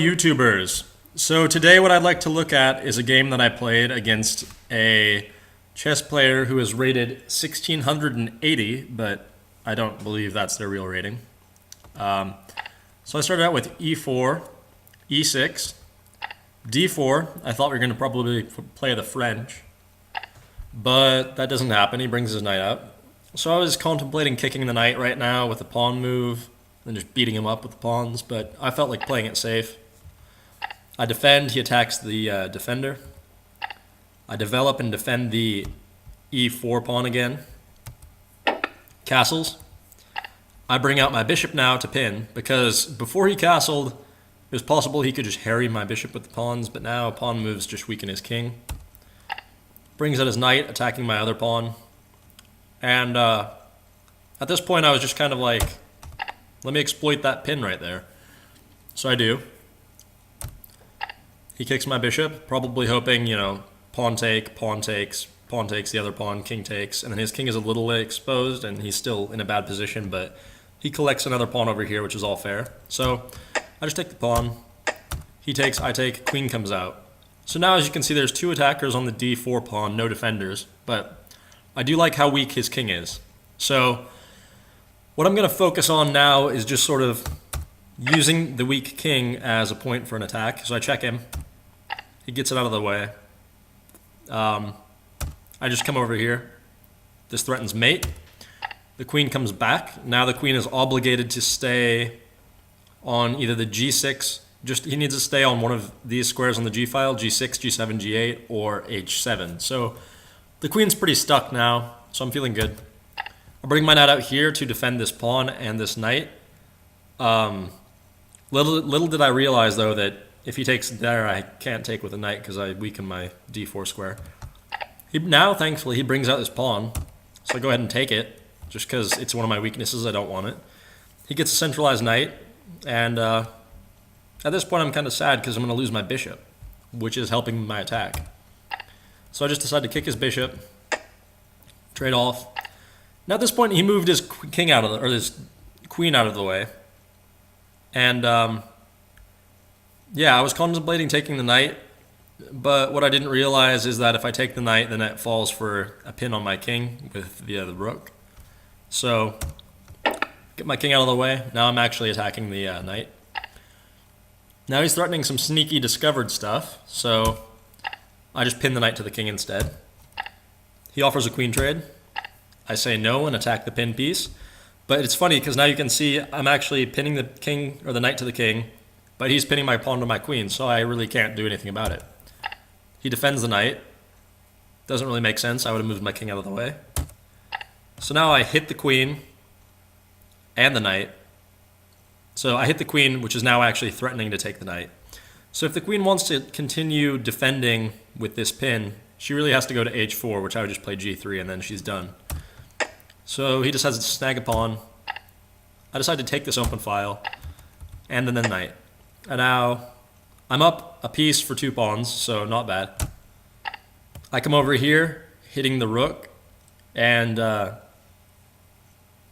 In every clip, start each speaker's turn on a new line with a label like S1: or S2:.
S1: YouTubers. So today what I'd like to look at is a game that I played against a chess player who is rated 1680, but I don't believe that's their real rating. So I started out with e4, e6, d4. I thought we were going to probably play the French, but that doesn't happen. He brings his knight up. So I was contemplating kicking the knight right now with a pawn move and just beating him up with the pawns, but I felt like playing it safe. I defend, he attacks the defender. I develop and defend the e4 pawn again. Castles. I bring out my bishop now to pin, because before he castled, it was possible he could just harry my bishop with the pawns, but now pawn moves just weaken his king. Brings out his knight, attacking my other pawn. And at this point I was just kind of like, let me exploit that pin right there. So I do. He kicks my bishop, probably hoping, pawn take, pawn takes the other pawn, king takes, and then his king is a little exposed and he's still in a bad position, but he collects another pawn over here, which is all fair. So I just take the pawn. He takes, I take, queen comes out. So now as you can see, there's two attackers on the d4 pawn, no defenders, but I do like how weak his king is. So what I'm going to focus on now is just sort of using the weak king as a point for an attack. So I check him. He gets it out of the way. I just come over here. This threatens mate. The queen comes back. Now the queen is obligated to stay on either the g6. He needs to stay on one of these squares on the g file, g6, g7, g8, or h7. So the queen's pretty stuck now, so I'm feeling good. I bring my knight out here to defend this pawn and this knight. Little did I realize, though, that if he takes there, I can't take with a knight because I weaken my d4 square. Now, thankfully, he brings out this pawn, so I go ahead and take it, just because it's one of my weaknesses. I don't want it. He gets a centralized knight, and at this point I'm kind of sad because I'm going to lose my bishop, which is helping my attack. So I just decide to kick his bishop, trade off. Now at this point he moved his king out of the, or his queen out of the way, and yeah, I was contemplating taking the knight, but what I didn't realize is that if I take the knight, the knight falls for a pin on my king with the rook. So get my king out of the way. Now I'm actually attacking the knight. Now he's threatening some sneaky discovered stuff, so I just pin the knight to the king instead. He offers a queen trade. I say no and attack the pin piece. But it's funny because now you can see I'm actually pinning the king or the knight to the king, but he's pinning my pawn to my queen, so I really can't do anything about it. He defends the knight. Doesn't really make sense. I would have moved my king out of the way. So now I hit the queen and the knight. So I hit the queen, which is now actually threatening to take the knight. So if the queen wants to continue defending with this pin, she really has to go to h4, which I would just play g3, and then she's done. So he decides to snag a pawn. I decide to take this open file, and then the knight. And now I'm up a piece for two pawns, so not bad. I come over here, hitting the rook, and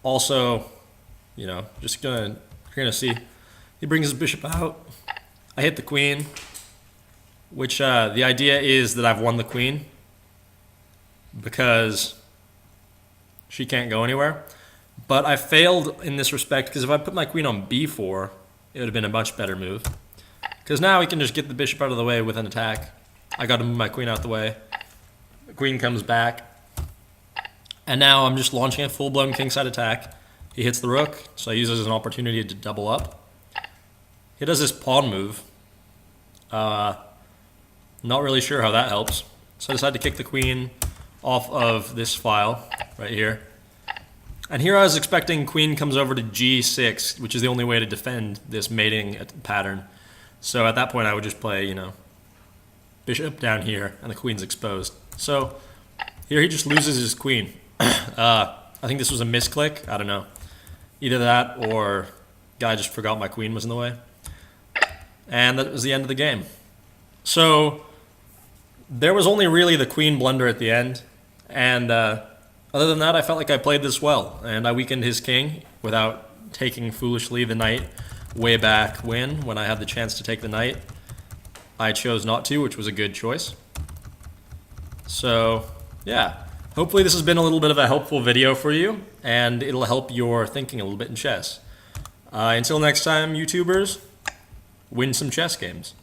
S1: also, just you're gonna see, he brings his bishop out. I hit the queen, which the idea is that I've won the queen because she can't go anywhere. But I failed in this respect because if I put my queen on b4, it would have been a much better move. Because now we can just get the bishop out of the way with an attack. I got to move my queen out the way. The queen comes back. And now I'm just launching a full-blown kingside attack. He hits the rook, so I use it as an opportunity to double up. He does this pawn move. Not really sure how that helps. So I decide to kick the queen off of this file right here. And here I was expecting queen comes over to g6, which is the only way to defend this mating pattern. So at that point I would just play, bishop down here, and the queen's exposed. So here he just loses his queen. I think this was a misclick. I don't know. Either that or guy just forgot my queen was in the way. And that was the end of the game. So there was only really the queen blunder at the end. And other than that, I felt like I played this well. And I weakened his king without taking foolishly the knight way back when I had the chance to take the knight, I chose not to, which was a good choice. So, yeah. Hopefully this has been a little bit of a helpful video for you, and it'll help your thinking a little bit in chess. Until next time, YouTubers, win some chess games.